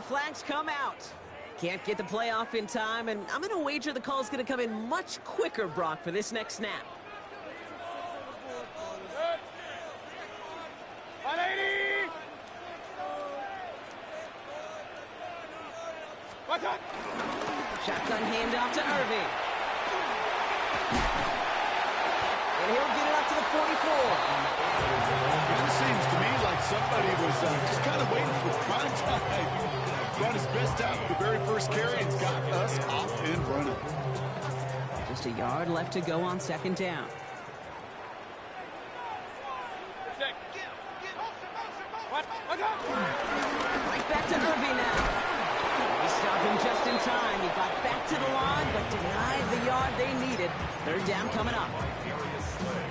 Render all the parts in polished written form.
flags come out. Can't get the play off in time, and I'm going to wager the call's going to come in much quicker, Brock, for this next snap. 180! Watch out! Shotgun handoff to Irving. And he'll get it up to the 44. It just seems to me like somebody was just kind of waiting for prime time. Brought his best out with the very first carry and got us off and running. Just a yard left to go on second down. Right back to Irving now. They stopped him just in time. He got back to the line, but denied the yard they needed. Third down coming up.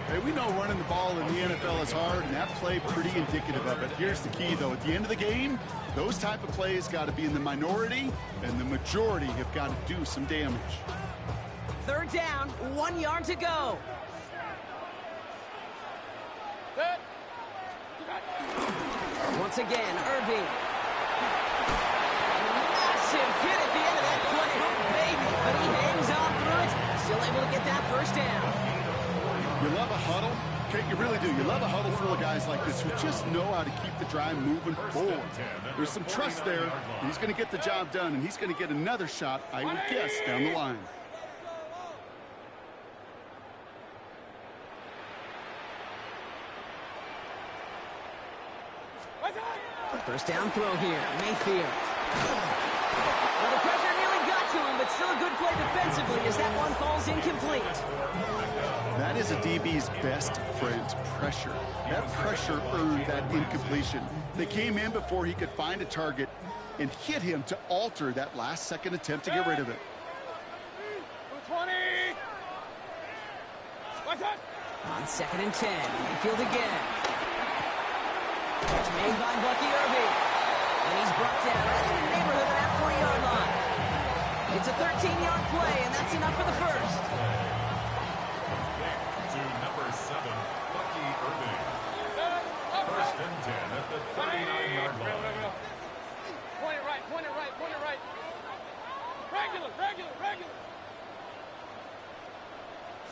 Hey, we know running the ball in the NFL is hard, and that play pretty indicative of it. Here's the key, though. At the end of the game, those type of plays got to be in the minority, and the majority have got to do some damage. Third down, 1 yard to go. Once again, Irving. Massive hit at the end of that play. Oh, baby. But he hangs on through it. Still able to get that first down. You love a huddle. Okay, you really do. You love a huddle full of guys like this who just know how to keep the drive moving forward. There's some trust there. He's going to get the job done, and he's going to get another shot, I would guess, down the line. First down throw here, Mayfield. Well, the pressure nearly got to him, but still a good play defensively as that one falls incomplete. That is a DB's best friend, pressure. That pressure earned that incompletion. They came in before he could find a target and hit him to alter that last-second attempt to get rid of it. 20! On 2nd and 10, Mayfield again. Catch made by Bucky Irving. And he's brought down right in the neighborhood of that 40-yard line. It's a 13-yard play, and that's enough for the first. To number 7, Bucky Irving. First and 10 at the 39-yard line. Point it right, point it right, point it right. Regular.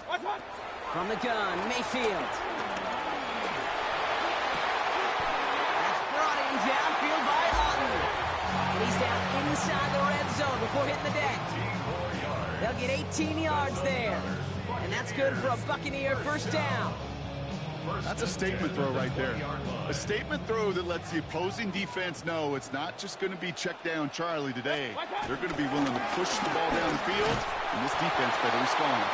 Watch one. From the gun, Mayfield. That's brought in downfield by Otten. And he's down inside the red zone before hitting the deck. They'll get 18 yards there. And that's good for a Buccaneer first down. That's a statement throw right there. A statement throw that lets the opposing defense know it's not just going to be check down Charlie today. They're going to be willing to push the ball down the field, and this defense better respond.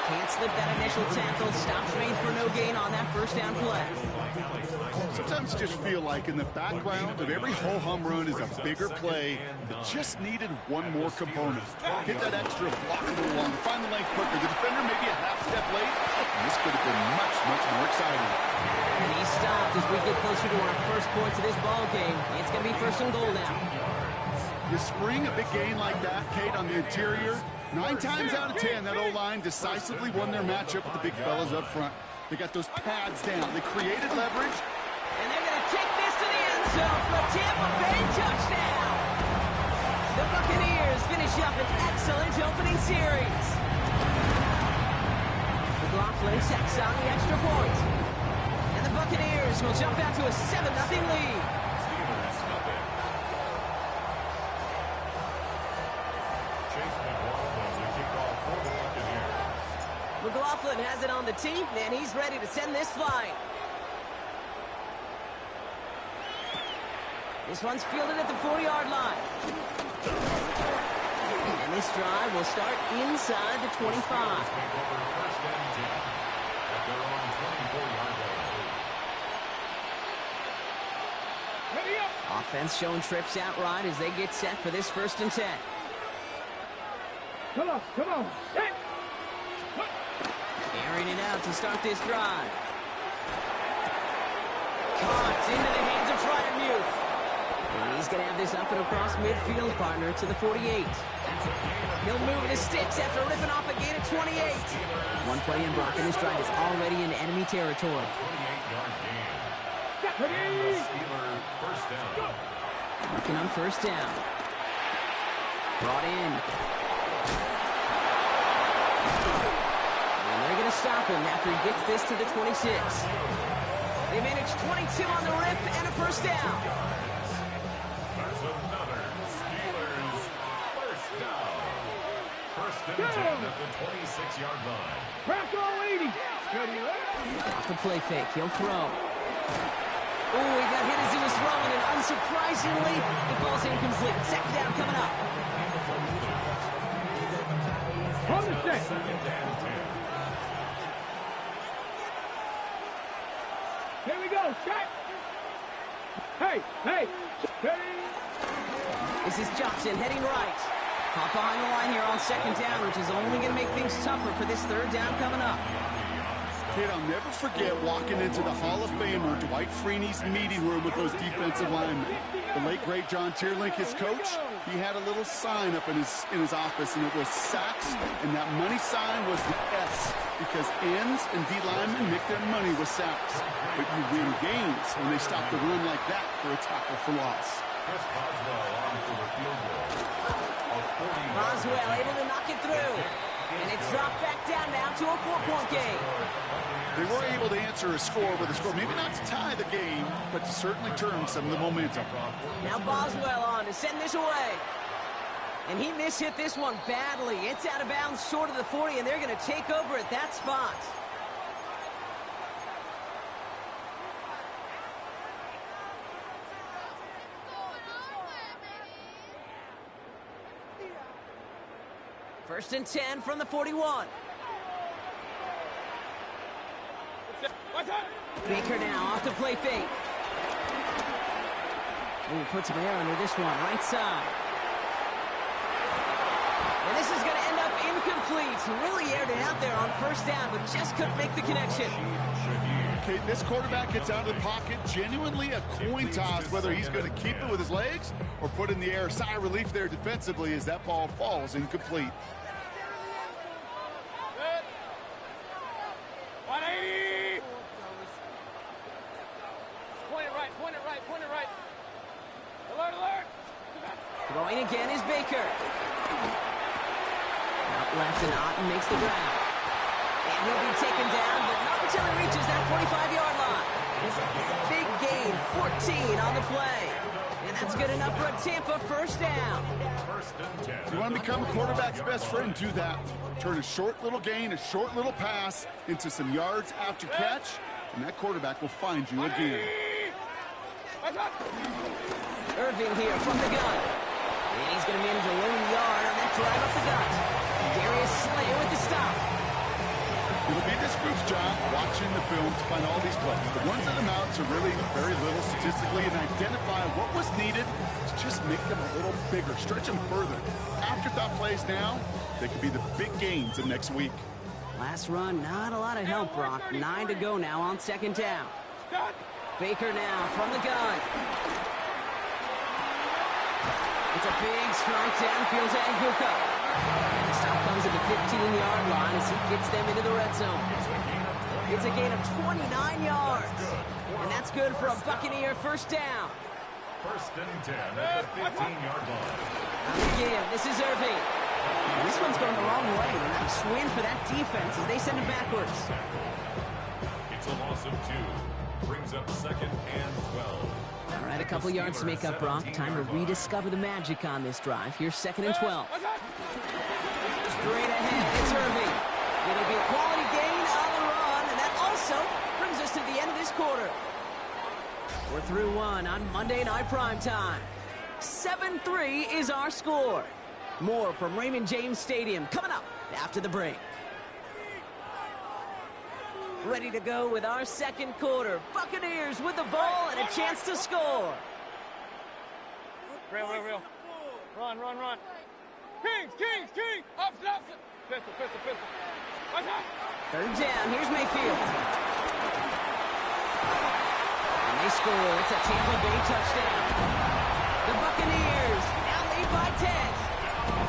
Can't slip that initial tackle. Stops made for no gain on that first down play. Sometimes you just feel like in the background of every ho-hum run is a bigger play that just needed one more component. Get that extra block a little longer, find the lane quicker. The defender maybe a half step late, and this could have been much, much more exciting. And he stopped as we get closer to our first point to this ball game. It's going to be first and goal now. You spring a big gain like that, Kate, on the interior, 9 times out of 10, that O-line decisively won their matchup with the big fellas up front. They got those pads down. They created leverage. And they're going to take this to the end zone for a Tampa Bay touchdown. The Buccaneers finish up an excellent opening series. McLaughlin sacks on the extra point. And the Buccaneers will jump out to a 7-0 lead. McLaughlin has it on the tee, and he's ready to send this flying. This one's fielded at the 40-yard line. And this drive will start inside the 25. Offense showing trips out right as they get set for this 1st and 10. Come on. Airing it out to start this drive. Caught into the hands of Freiermuth. And he's going to have this up and across midfield, partner, to the 48. He'll move the sticks after ripping off a gain of 28. One play in Brock, and this drive is already in enemy territory. 28-yard gain. Steelers first down. Working on first down. Brought in. And they're going to stop him after he gets this to the 26. They manage 22 on the rip and a first down. That's another Steelers first down. First and 10 at the 26-yard line. Bronco 80. Off the play fake, he'll throw. Oh, he got hit as he was throwing, and unsurprisingly, it falls incomplete. Second down coming up. From the set. Here we go, shot. Hey. This is Johnson heading right. Caught behind the line here on second down, which is only going to make things tougher for this third down coming up. Kid, I'll never forget walking into the Hall of Famer Dwight Freeney's meeting room with those defensive linemen. The late, great John Tierlink, his coach, he had a little sign up in his office, and it was sacks, and that money sign was the S, because ends and D linemen make their money with sacks. But you win games when they stop the run like that for a tackle for loss. Chris Boswell on for the field goal. Boswell able to knock it through. And it's dropped back down now to a 4-point game. They were able to answer a score with a score, maybe not to tie the game, but to certainly turn some of the momentum. Now Boswell on to send this away. And he mishit this one badly. It's out of bounds short of the 40, and they're going to take over at that spot. First and 10 from the 41. Baker now off the play fake. Ooh, puts some air under this one, right side. And this is going to end up incomplete. Really aired it out there on first down, but just couldn't make the connection. Okay, this quarterback gets out of the pocket, genuinely a coin toss, whether he's going to keep it with his legs or put in the air. Sigh of relief there defensively as that ball falls incomplete. 180. Point it right. Alert. Throwing again is Baker. Out left, and Otten makes the ground. And he'll be taken down, but not until he reaches that 45-yard line. Big gain, 14 on the play. And that's good enough for a Tampa first down. You want to become a quarterback's best friend, do that. Turn a short little gain, a short little pass into some yards after catch, and that quarterback will find you again. Irving here from the gun. And he's going to manage a lone yard on that drive up the gut. Darius Slay with the stop. It'll be this group's job watching the film to find all these plays. The ones that amount to really very little statistically, and identify what was needed to just make them a little bigger, stretch them further. Afterthought plays now, they could be the big gains of next week. Last run, not a lot of help, Brock. 9 to go now on second down. Baker now from the gun. It's a big strike downfield to Anguka. And the stop comes at the 15-yard line as he gets them into the red zone. It's a gain of 29 yards. And that's good for a Buccaneer first down. First and 10 at the 15-yard line. Again, this is Irving. And this one's going the wrong way. A nice win for that defense as they send it backwards. It's a loss of 2. Brings up second and 12. All right, a couple yards to make up, Brock. Time to rediscover the magic on this drive. Here's second and 12. Straight ahead, it's Irving. It'll be a quality gain on the run, and that also brings us to the end of this quarter. We're through one on Monday Night Primetime. 7-3 is our score. More from Raymond James Stadium coming up after the break. Ready to go with our second quarter. Buccaneers with the ball and a chance to score. Real. Run. Kings. Opposite. Pistol. Watch out. Third down. Here's Mayfield. And they score. It's a Tampa Bay touchdown. The Buccaneers now lead by 10.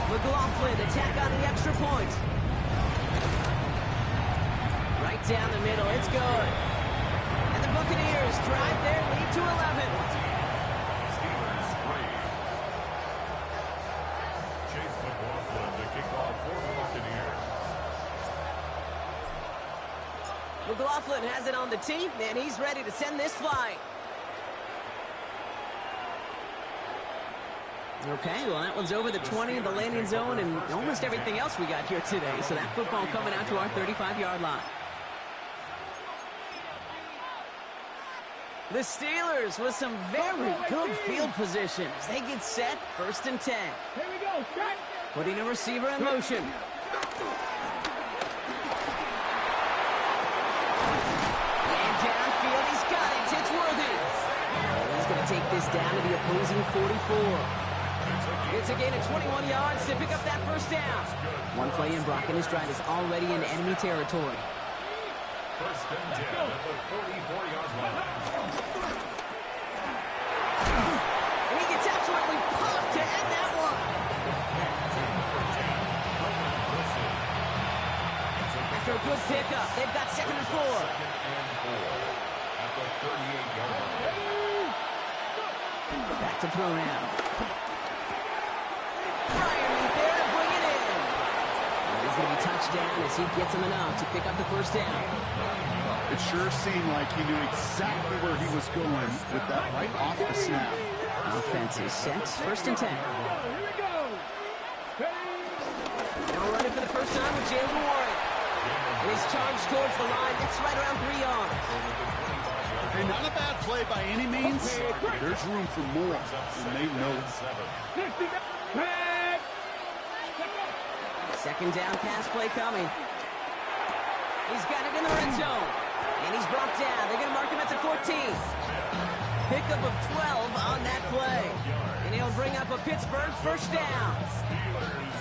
McLaughlin attack on the extra point. Right down the middle. It's good. And the Buccaneers drive their lead to 11. Steelers 3, McLaughlin has it on the tee, and he's ready to send this flying. Okay, well, that one's over the 20, the landing zone, and almost everything else we got here today. So that football coming out to our 35-yard line. The Steelers with some very good field positions. They get set, 1st and 10. Here we go, strike. Putting a receiver in motion. And downfield, he's got it. It's Worthy. And he's going to take this down to the opposing 44. It's a gain of 21 yards to pick up that 1st down. One play in, Brock, and his drive is already in enemy territory. 1st and 10 at the 44-yard line. And he gets absolutely pumped to end that one. After a good pickup, they've got 2nd and 4. 2nd and 4 at the 38-yard line. Back to throw now. Bryant there to bring it in. And he's going to be touchdown as he gets him enough to pick up the 1st down. It sure seemed like he knew exactly where he was going with that right off the snap. Offense is set, 1st and 10. Here we go. Now running for the first time with Jaylen Warren. And he's charged towards the line. That's right around 3 yards. Hey, not a bad play by any means. There's room for more, and they know it. 2nd down pass play coming. He's got it in the red zone. And he's brought down. They're going to mark him at the 14. Pickup of 12 on that play. And he'll bring up a Pittsburgh 1st down. Steelers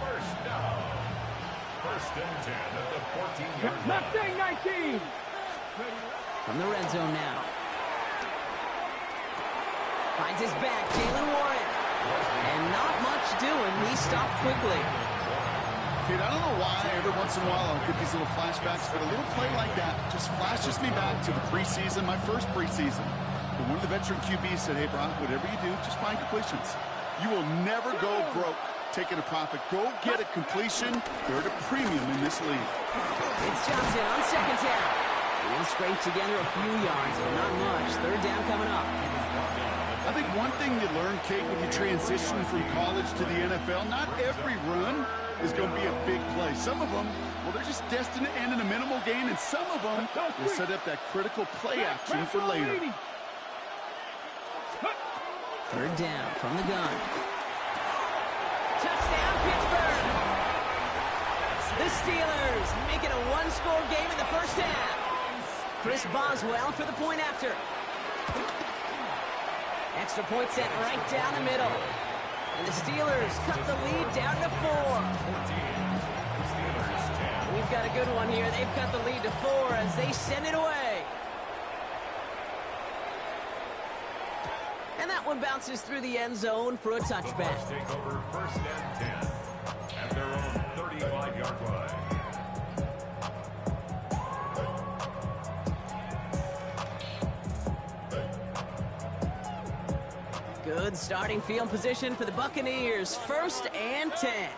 1st down. 1st and 10 at the 14-yard line. Left thing, 19. From the red zone now. Finds his back, Jaylen Warren. And not much doing. He stopped quickly. Kid, I don't know why every once in a while I'll get these little flashbacks, but a little play like that just flashes me back to the preseason, my first preseason. But one of the veteran QBs said, hey, Brock, whatever you do, just find completions. You will never go broke taking a profit. Go get a completion. They're at a premium in this league. It's Johnson on 2nd down. He'll scrape together a few yards, but not much. 3rd down coming up. I think one thing you learn, Kate, when you transition from college to the NFL, not every run is going to be a big play. Some of them, well, they're just destined to end in a minimal gain, and some of them will set up that critical play action for later. 3rd down from the gun. Touchdown, Pittsburgh! The Steelers making a 1-score game in the 1st half. Chris Boswell for the point after. Extra point set right down the middle. And the Steelers cut the lead down to 4. We've got a good one here. They've cut the lead to 4 as they send it away. And that one bounces through the end zone for a touchback. Take over 1st and 10 at their own 35-yard line. Good starting field position for the Buccaneers. 1st and 10.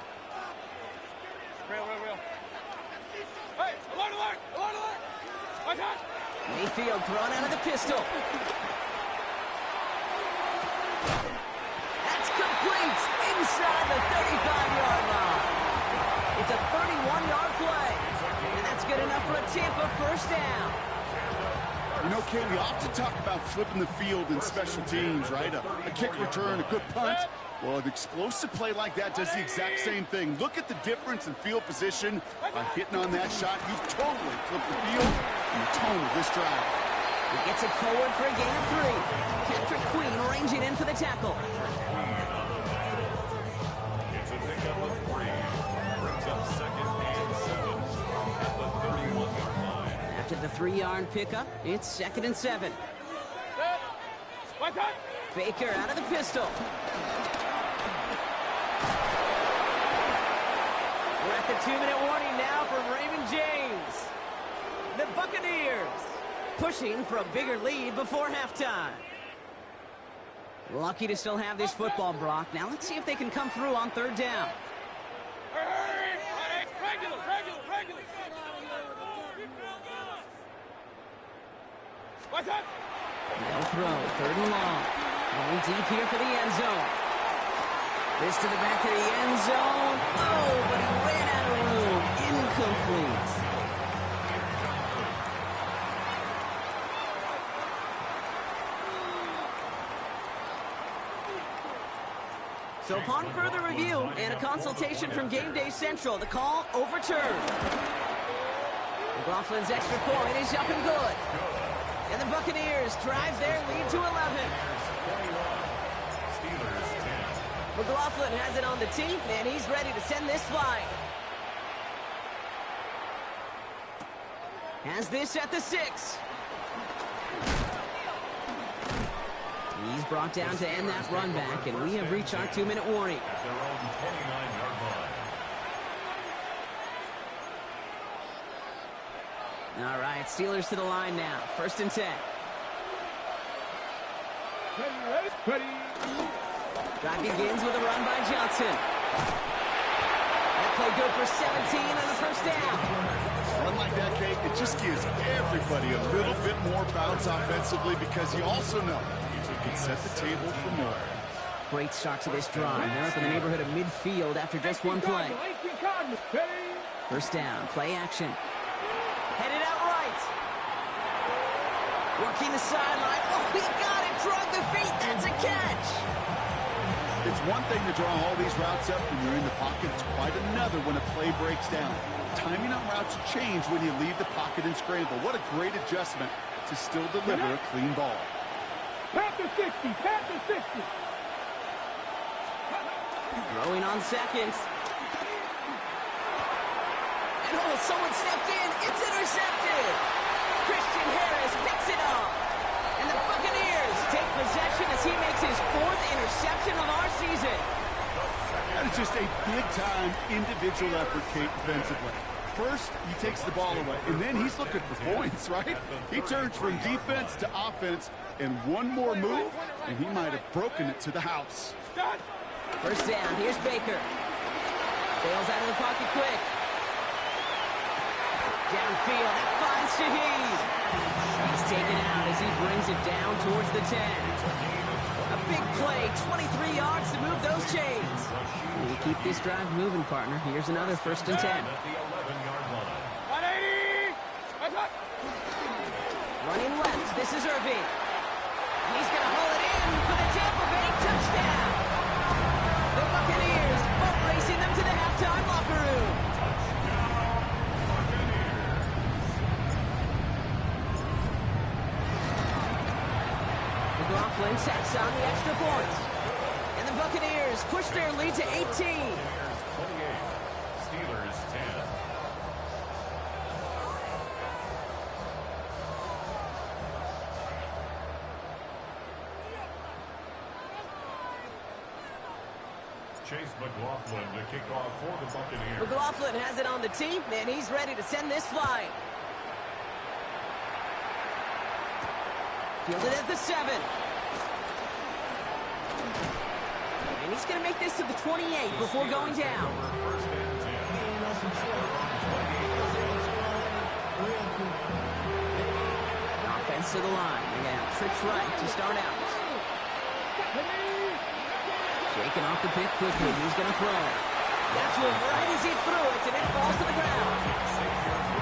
Real. Hey, alert, alert, alert, alert. Watch out. Mayfield thrown out of the pistol. That's complete inside the 35-yard line. It's a 31-yard play. And that's good enough for a Tampa 1st down. You know, Kate, we often talk about flipping the field in special teams, right? A kick return, a good punt. Well, an explosive play like that does the exact same thing. Look at the difference in field position. By hitting on that shot, you've totally flipped the field and the tone of this drive. He gets it forward for a gain of 3. Patrick Queen ranging in for the tackle. It's a pickup of 3. Brings up 2nd and 7 at the 31-yard line. After the 3-yard pickup, it's 2nd and 7. Watch out. Baker out of the pistol. We're at the 2-minute warning now from Raymond James. The Buccaneers pushing for a bigger lead before halftime. Lucky to still have this football, Brock. Now let's see if they can come through on 3rd down. Hurry. Regular. What's up? They'll throw, 3rd and long. Going deep here for the end zone. This to the back of the end zone. Oh, but he ran out of room. Incomplete. So upon further review and a consultation from Game Day Central, the call overturned. McLaughlin's extra point is up and good. And the Buccaneers drive their lead to 11. McLaughlin has it on the tee, and he's ready to send this flying. Has this at the 6. He's brought down to end that run back, and we have reached our 2-minute warning. At their own 29-yard line. All right, Steelers to the line now. 1st and 10. Ready. Drive begins with a run by Johnson. That play good for 17 on the 1st down. Run like that, Kate, it just gives everybody a little bit more bounce offensively because you also know you can set the table for more. Great start to this drive. They're up in the neighborhood of midfield after just one play. 1st down, play action. Headed out right. Working the sideline. Oh, he got it. Drug the feet. That's a catch. It's one thing to draw all these routes up when you're in the pocket. It's quite another when a play breaks down. Timing on routes change when you leave the pocket and scramble. What a great adjustment to still deliver a clean ball. Panther 60. Throwing on seconds. And oh, someone stepped in. It's intercepted. Christian Harris picks it up. And the Buccaneers take possession as he makes his 4th interception of our season. That is just a big-time individual effort, Kate, defensively. First, he takes the ball away, and then he's looking for points, right? He turns from defense to offense, and one more move, and he might have broken it to the house. 1st down, here's Baker. Bails out of the pocket quick. Downfield, that finds Shaheed. He's taken out as he brings it down towards the 10. A big play, 23 yards to move those chains. We keep this drive moving, partner. Here's another 1st and 10. At the 11-yard line. 180. What's up? Running left, this is Irving. He's going to haul it in for the Tampa Bay touchdown. The Buccaneers boat racing them to the halftime locker room. McLaughlin sets on the extra point. And the Buccaneers push their lead to 18. 28. Steelers 10. Chase McLaughlin to kick off for the Buccaneers. McLaughlin has it on the tee, and he's ready to send this flying. Fielded at the 7. And he's going to make this to the 28 before going down. First and 10. Offense to the line. They got trips right to start out. Shaking off the pick quickly. He's going to throw. That's one right as he threw it, and it falls to the ground.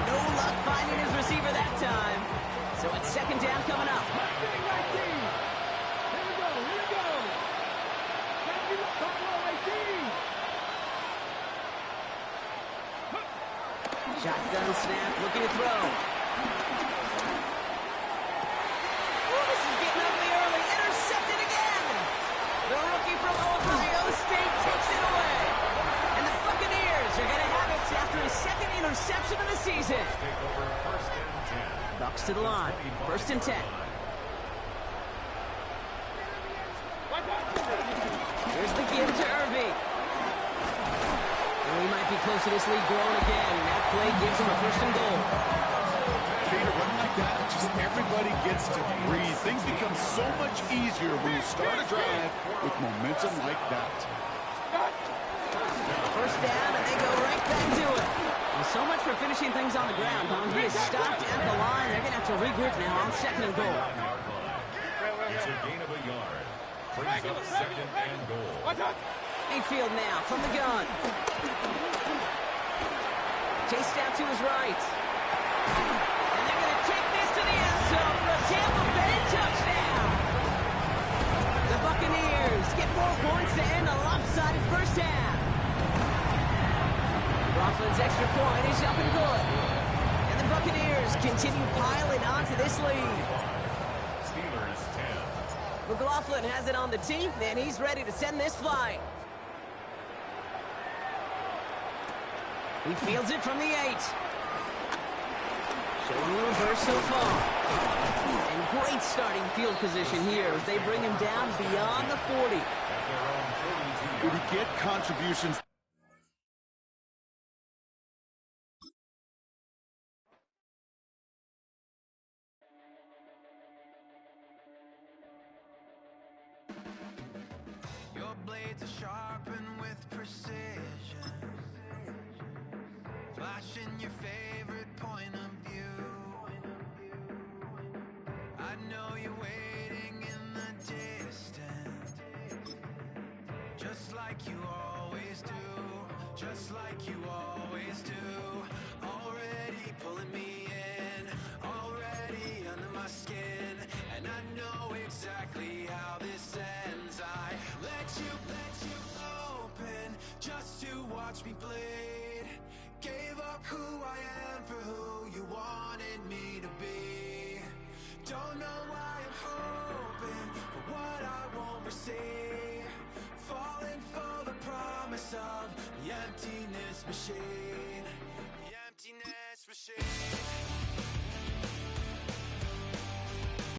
No luck finding his receiver that time. So it's 2nd down coming up. Shotgun snap, looking to throw. Oh, this is getting ugly early. Intercepted again. The rookie from Ohio State takes it away. And the Buccaneers are going to have it after his 2nd interception of the season. Take over first and 10. Bucks to the line. 1st and 10. Here's the give to Irving. And we might be close to this league growing again. That play gives him a 1st and goal. Kate, a run like that, just everybody gets to breathe. Things become so much easier when you start a drive with momentum like that. 1st down, and they go right back to it. The So much for finishing things on the ground, huh? He is stopped at the line. They're going to have to regroup now on second and goal. It's a gain of a yard. Brings up second and goal. Mayfield now from the gun. Chased out to his right. And they're going to take this to the end zone for a Tampa Bay touchdown. The Buccaneers get more points to end a lopsided first half. Coughlin's extra point is up and good. And the Buccaneers continue piling onto this lead. Steelers 10. McLaughlin has it on the team, and he's ready to send this flying. He fields it from the 8. Showing a little burst so far. And great starting field position here as they bring him down beyond the 40. Did he get contributions? Your blades are sharpened with precision, flashing your favorite point of view. I know you're waiting in the distance, just like you always do, just like you always do. Already pulling me in, already under my skin, and I know exactly how this ends. I let you open just to watch me bleed. Gave up who I am for who you wanted me to be. Don't know why I'm hoping for what I won't receive. Falling for the promise of the emptiness machine.